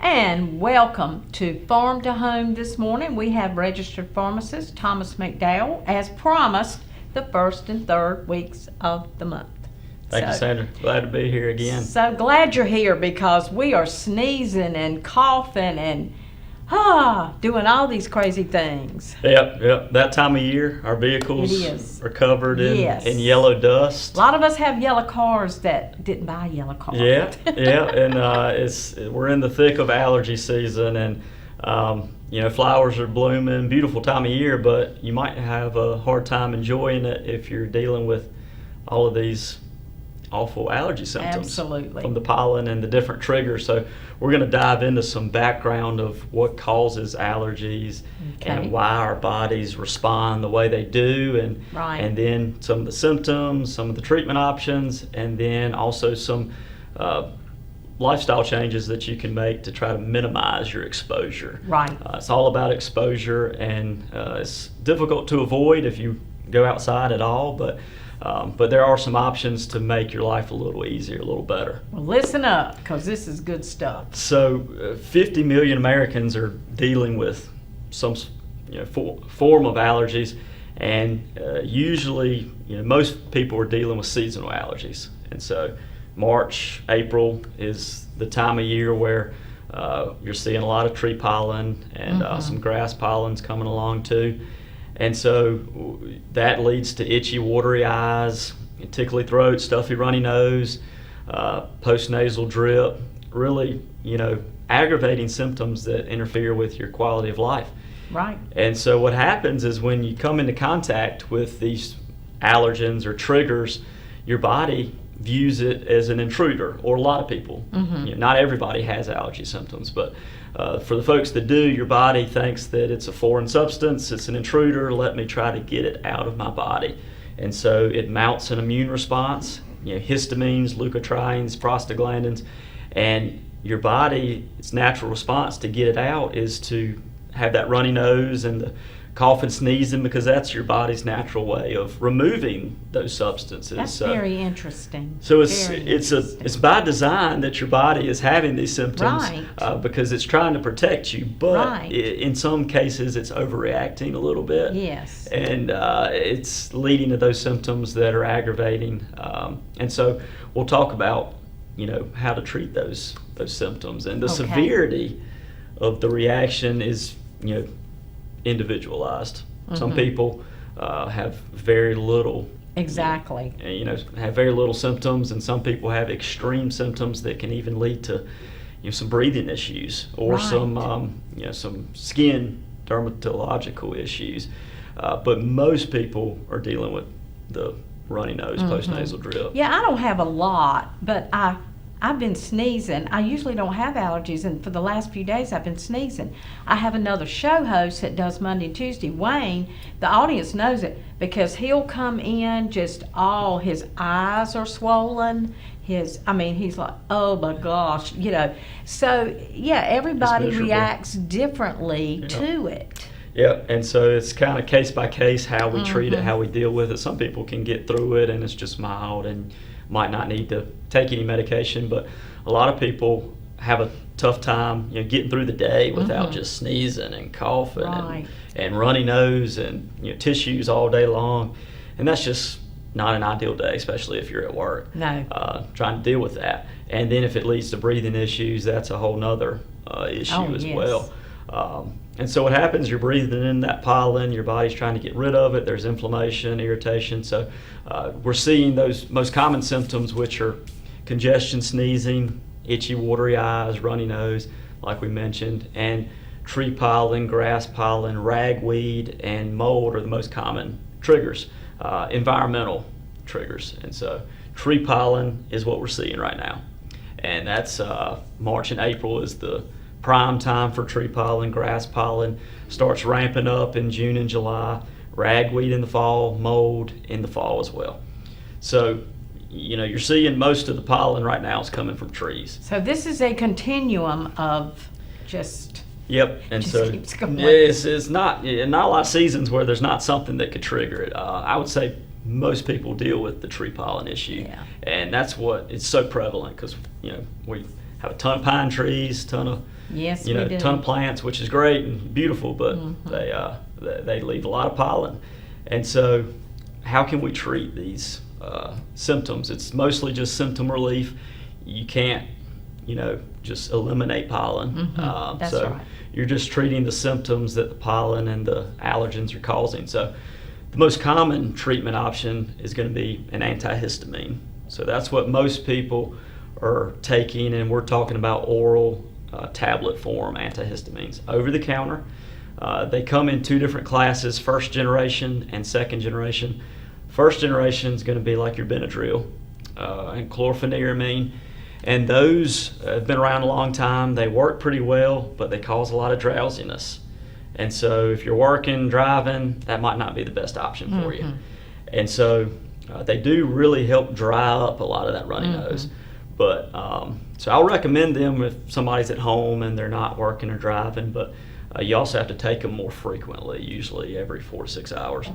And welcome to Farm to Home this morning. We have registered pharmacist Thomas McDowell, as promised, the first and third weeks of the month. Thank you, Sandra. Glad to be here again. So glad you're here because we are sneezing and coughing and doing all these crazy things. Yep. That time of year, our vehicles are covered in yellow dust. A lot of us have yellow cars that didn't buy a yellow car. Yeah, and we're in the thick of allergy season, and flowers are blooming, beautiful time of year, but you might have a hard time enjoying it if you're dealing with all of these awful allergy symptoms. Absolutely. From the pollen and the different triggers. So we're going to dive into some background of what causes allergies and why our bodies respond the way they do, and then some of the symptoms, some of the treatment options, and then also some lifestyle changes that you can make to try to minimize your exposure. Right. It's all about exposure, and it's difficult to avoid if you go outside at all, but there are some options to make your life a little easier, a little better. Well, listen up, because this is good stuff. So 50 million Americans are dealing with some form of allergies, and usually most people are dealing with seasonal allergies. And so March, April is the time of year where you're seeing a lot of tree pollen and some grass pollen's coming along too. And so that leads to itchy, watery eyes, tickly throat, stuffy, runny nose, postnasal drip, really, aggravating symptoms that interfere with your quality of life. Right. And so what happens is when you come into contact with these allergens or triggers, your body views it as an intruder, or a lot of people. Not everybody has allergy symptoms, but for the folks that do, your body thinks that it's a foreign substance, it's an intruder, let me try to get it out of my body. And so it mounts an immune response, histamines, leukotrienes, prostaglandins, and your body, its natural response to get it out is to have that runny nose and the cough and sneezing, because that's your body's natural way of removing those substances. That's very interesting. So it's by design that your body is having these symptoms, because it's trying to protect you. But in some cases, it's overreacting a little bit. Yes. And it's leading to those symptoms that are aggravating. And so we'll talk about how to treat those symptoms, and the severity of the reaction is individualized. Some people have very little. Exactly. Have very little symptoms, and some people have extreme symptoms that can even lead to, some breathing issues or some skin dermatological issues. But most people are dealing with the runny nose, postnasal drip. Yeah, I don't have a lot, but I've been sneezing. I usually don't have allergies, and for the last few days I've been sneezing. I have another show host that does Monday and Tuesday, Wayne. The audience knows it because he'll come in, just all his eyes are swollen. He's like, oh my gosh, So yeah, everybody reacts differently to it. Yeah, and so it's kind of case by case how we treat it, how we deal with it. Some people can get through it and it's just mild and might not need to take any medication, but a lot of people have a tough time getting through the day without just sneezing and coughing and runny nose and tissues all day long, and that's just not an ideal day, especially if you're at work trying to deal with that. And then if it leads to breathing issues, that's a whole nother issue as well. And so what happens, you're breathing in that pollen, your body's trying to get rid of it, there's inflammation, irritation. So we're seeing those most common symptoms, which are congestion, sneezing, itchy, watery eyes, runny nose, like we mentioned, and tree pollen, grass pollen, ragweed, and mold are the most common triggers, environmental triggers. And so tree pollen is what we're seeing right now. And that's March and April is the prime time for tree pollen. Grass pollen starts ramping up in June and July. Ragweed in the fall, mold in the fall as well. So, you're seeing most of the pollen right now is coming from trees. So this is a continuum of just. Yep, and just so keeps going. It's not a lot of seasons where there's not something that could trigger it. I would say most people deal with the tree pollen issue, and that's what it's so prevalent because we have a ton of pine trees, ton of Yes, you know, we do. ton of plants, which is great and beautiful, but they leave a lot of pollen. And so, how can we treat these symptoms? It's mostly just symptom relief. You can't, you know, just eliminate pollen. That's So right. you're just treating the symptoms that the pollen and the allergens are causing. So the most common treatment option is going to be an antihistamine. So that's what most people are taking, and we're talking about oral tablet form antihistamines. Over the counter, they come in two different classes, first generation and second generation. First generation is going to be like your Benadryl and chlorpheniramine, and those have been around a long time. They work pretty well, but they cause a lot of drowsiness. And so if you're working, driving, that might not be the best option for you. And so they do really help dry up a lot of that runny nose. But so I'll recommend them if somebody's at home and they're not working or driving, but you also have to take them more frequently, usually every 4 to 6 hours.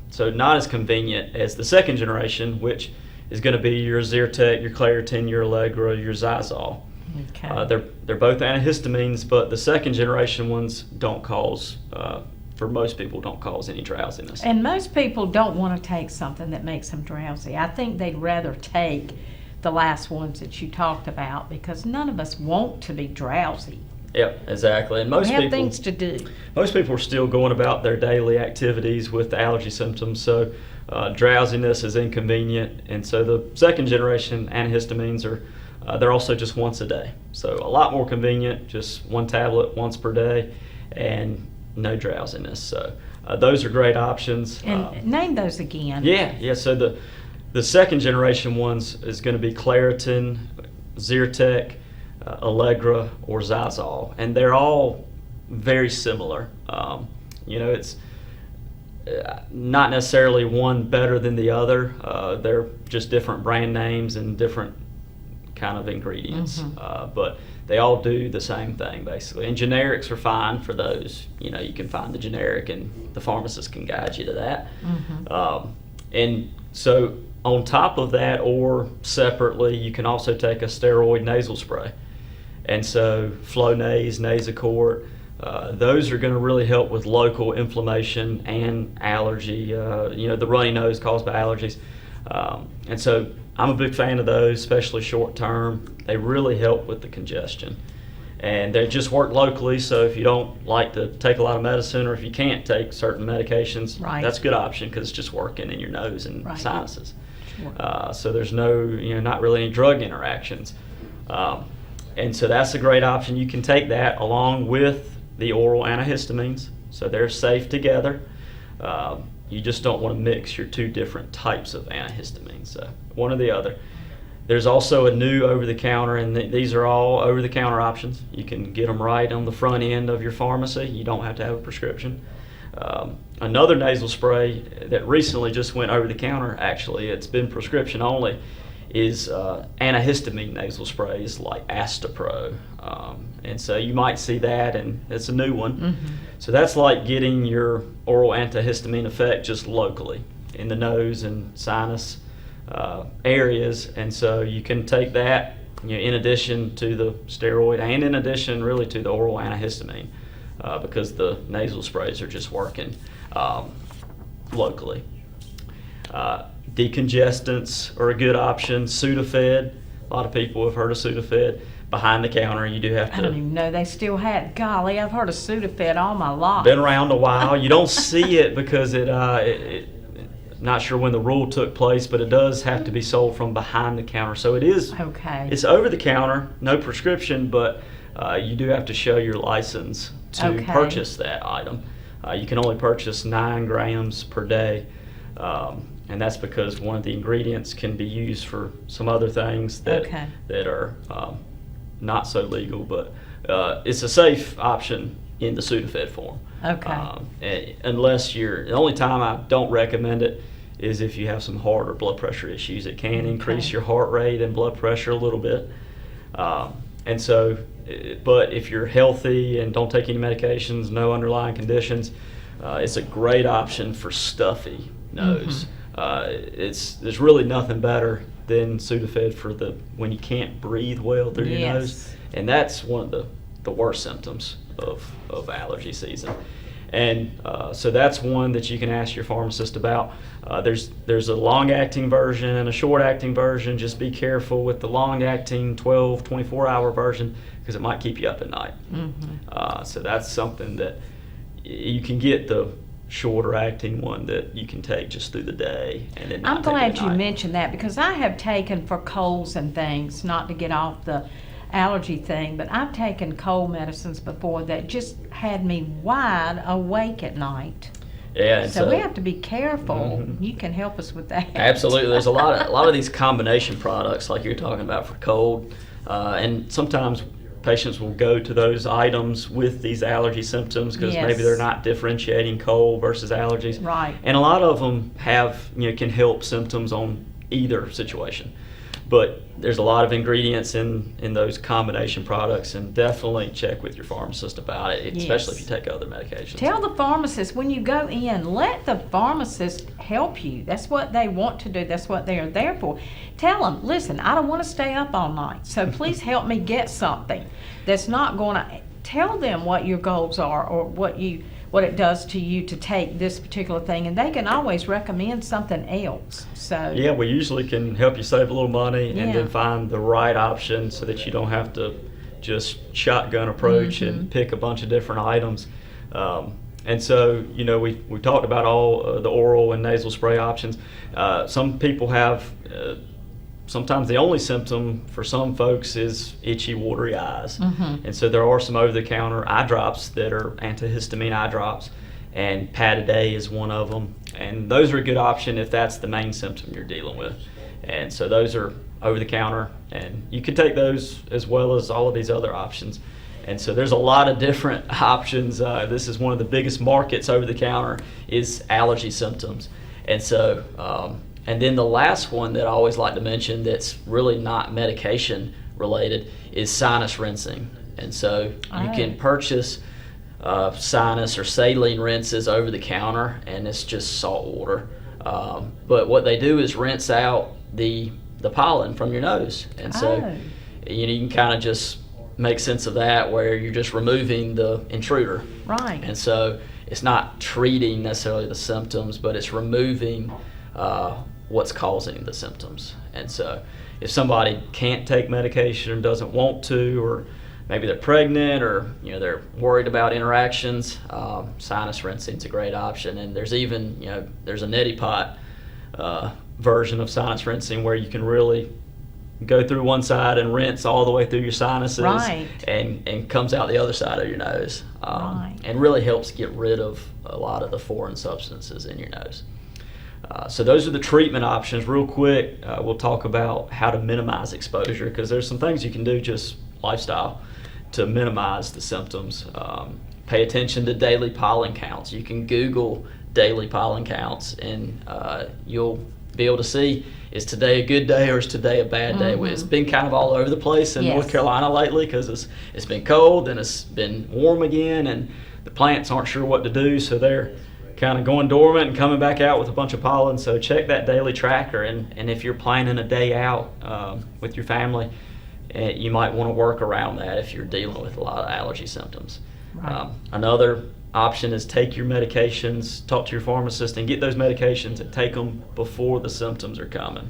So not as convenient as the second generation, which is going to be your Zyrtec, your Claritin, your Allegra, your Zizal. Okay. They're both antihistamines, but the second generation ones don't cause, for most people, don't cause any drowsiness. And most people don't want to take something that makes them drowsy. I think they'd rather take the last ones that you talked about, because none of us want to be drowsy. Yep, exactly. And most We have people, things to do. most people are still going about their daily activities with the allergy symptoms, so drowsiness is inconvenient. And so the second generation antihistamines are they're also just once a day, so a lot more convenient, just one tablet once per day and no drowsiness. So those are great options. And name those again. Yeah, so the second generation ones is going to be Claritin, Zyrtec, Allegra, or Zizal, and they're all very similar. You know, it's not necessarily one better than the other. They're just different brand names and different kind of ingredients, but they all do the same thing basically. And generics are fine for those. You know, you can find the generic, and the pharmacist can guide you to that. And so on top of that, or separately, you can also take a steroid nasal spray. And so Flonase, Nasacort, those are going to really help with local inflammation and allergy, you know, the runny nose caused by allergies. And so I'm a big fan of those, especially short term. They really help with the congestion. And they just work locally, so if you don't like to take a lot of medicine, or if you can't take certain medications, that's a good option because it's just working in your nose and sinuses. So there's no, you know, not really any drug interactions. And so that's a great option. You can take that along with the oral antihistamines, so they're safe together. You just don't want to mix your two different types of antihistamines, so one or the other. There's also a new over-the-counter, and these are all over-the-counter options. You can get them right on the front end of your pharmacy. You don't have to have a prescription. Another nasal spray that recently just went over-the-counter, actually, it's been prescription only, is antihistamine nasal sprays like Astapro. And so you might see that, and it's a new one. So that's like getting your oral antihistamine effect just locally in the nose and sinus areas. And so you can take that, you know, in addition to the steroid and in addition really to the oral antihistamine, because the nasal sprays are just working locally. Decongestants are a good option. Sudafed, a lot of people have heard of Sudafed. Behind the counter, you do have to. I don't even know they still had. Golly, I've heard of Sudafed all my life. Been around a while. You don't see it because not sure when the rule took place, but it does have to be sold from behind the counter. So it is. Okay. It's over the counter, no prescription, but you do have to show your license to purchase that item. You can only purchase 9 grams per day. And that's because one of the ingredients can be used for some other things that are not so legal, but it's a safe option in the Sudafed form. Unless the only time I don't recommend it is if you have some heart or blood pressure issues. It can increase your heart rate and blood pressure a little bit. And so, but if you're healthy and don't take any medications, no underlying conditions, it's a great option for stuffy nose. There's really nothing better than Sudafed for when you can't breathe well through your nose, and that's one of the worst symptoms of allergy season. And so that's one that you can ask your pharmacist about. There's a long-acting version and a short-acting version. Just be careful with the long-acting 12, 24-hour version because it might keep you up at night. So that's something that you can get the shorter-acting one that you can take just through the day. And then I'm glad you mentioned that because I have taken for colds and things, not to get off the allergy thing, but I've taken cold medicines before that just had me wide awake at night. Yeah, so we have to be careful. You can help us with that. Absolutely. There's a lot of these combination products like you're talking about for cold, and sometimes patients will go to those items with these allergy symptoms because maybe they're not differentiating cold versus allergies. Right. And a lot of them can help symptoms on either situation. But there's a lot of ingredients in those combination products, and definitely check with your pharmacist about it, especially if you take other medications. Tell the pharmacist when you go in, let the pharmacist help you. That's what they want to do. That's what they are there for. Tell them, listen, I don't want to stay up all night, so please help me get something that's not going to. Tell them what your goals are or what it does to you to take this particular thing, and they can always recommend something else. So yeah, we usually can help you save a little money and then find the right option so that you don't have to just shotgun approach and pick a bunch of different items. And so, we talked about all the oral and nasal spray options. Some people have sometimes the only symptom for some folks is itchy, watery eyes. And so there are some over-the-counter eye drops that are antihistamine eye drops, and Pat-A-Day is one of them. And those are a good option if that's the main symptom you're dealing with. And so those are over-the-counter, and you can take those as well as all of these other options. And so there's a lot of different options. This is one of the biggest markets over-the-counter is allergy symptoms. And so and then the last one that I always like to mention that's really not medication related is sinus rinsing. And so you can purchase sinus or saline rinses over the counter, and it's just salt water. But what they do is rinse out the pollen from your nose. And so you can kind of just make sense of that where you're just removing the intruder. Right. And so it's not treating necessarily the symptoms, but it's removing what's causing the symptoms. And so if somebody can't take medication or doesn't want to, or maybe they're pregnant, or they're worried about interactions, sinus rinsing is a great option. And there's even there's a neti pot version of sinus rinsing where you can really go through one side and rinse all the way through your sinuses, and comes out the other side of your nose, and really helps get rid of a lot of the foreign substances in your nose. So those are the treatment options. Real quick, we'll talk about how to minimize exposure, because there's some things you can do just lifestyle to minimize the symptoms. Pay attention to daily pollen counts. You can Google daily pollen counts, and you'll be able to see, is today a good day or is today a bad day? It's been kind of all over the place in North Carolina lately because it's been cold and it's been warm again, and the plants aren't sure what to do, so they're kind of going dormant and coming back out with a bunch of pollen. So check that daily tracker, and if you're planning a day out with your family, you might want to work around that if you're dealing with a lot of allergy symptoms. Another option is take your medications, talk to your pharmacist, and get those medications and take them before the symptoms are coming.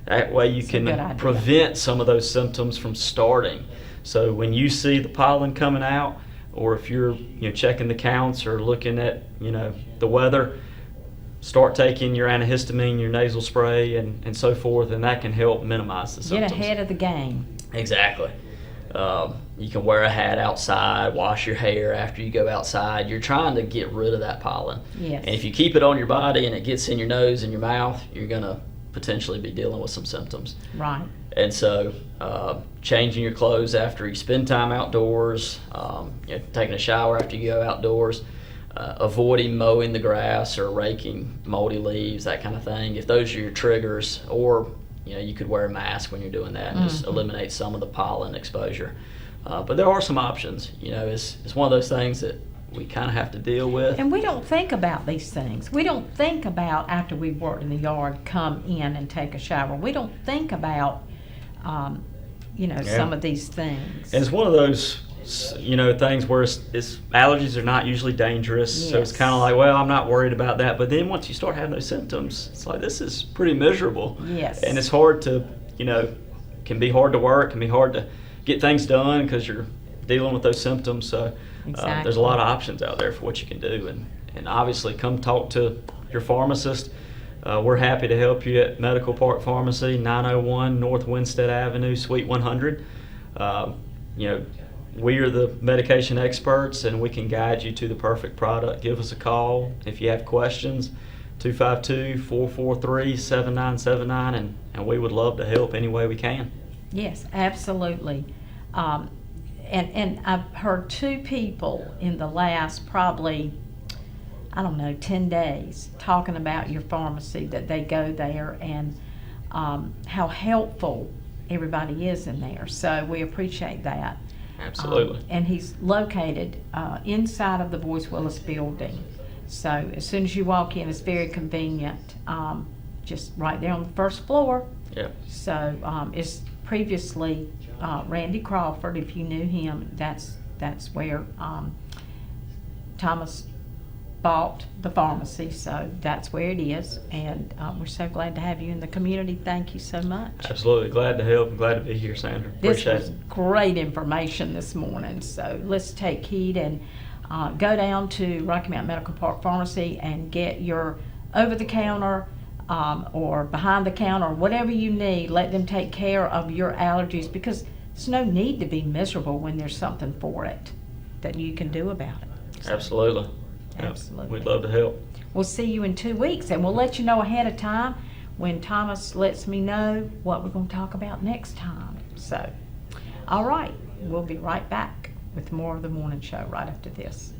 That way you can prevent some of those symptoms from starting. So when you see the pollen coming out, or if you're checking the counts or looking at the weather, start taking your antihistamine, your nasal spray, and so forth, and that can help minimize the symptoms. Get ahead of the game. Exactly. You can wear a hat outside, wash your hair after you go outside. You're trying to get rid of that pollen. Yes. And if you keep it on your body and it gets in your nose and your mouth, you're going to potentially be dealing with some symptoms. Right. And so changing your clothes after you spend time outdoors, taking a shower after you go outdoors, avoiding mowing the grass or raking moldy leaves, that kind of thing. If those are your triggers, or you could wear a mask when you're doing that and just eliminate some of the pollen exposure. But there are some options. It's one of those things that we kind of have to deal with. And we don't think about these things. We don't think about after we've worked in the yard, come in and take a shower. We don't think about, some of these things. And it's one of those, things where it's allergies are not usually dangerous. Yes. So it's kind of like, well, I'm not worried about that. But then once you start having those symptoms, it's like, this is pretty miserable. Yes. And it's hard to, can be hard to work, can be hard to get things done because you're dealing with those symptoms. So Exactly. there's a lot of options out there for what you can do. And obviously, come talk to your pharmacist. We're happy to help you at Medical Park Pharmacy, 901 North Winstead Avenue, Suite 100. We are the medication experts, and we can guide you to the perfect product. Give us a call if you have questions, 252-443-7979, and we would love to help any way we can. Yes, absolutely. And I've heard 2 people in the last probably, 10 days talking about your pharmacy, that they go there and how helpful everybody is in there. So we appreciate that. Absolutely. And he's located inside of the Boyce Willis building. So as soon as you walk in, it's very convenient, just right there on the first floor. Yeah. So it's previously Randy Crawford, if you knew him, that's where Thomas bought the pharmacy, so that's where it is. And we're so glad to have you in the community. Thank you so much. Absolutely. Glad to help. Glad to be here, Sandra. This Appreciate was it. great information this morning, so let's take heed and go down to Rocky Mountain Medical Park Pharmacy and get your over-the-counter or behind-the-counter, or whatever you need. Let them take care of your allergies, because there's no need to be miserable when there's something for it that you can do about it. So, Absolutely. absolutely. We'd love to help. We'll see you in 2 weeks, and we'll let you know ahead of time when Thomas lets me know what we're going to talk about next time. So, all right, we'll be right back with more of the morning show right after this.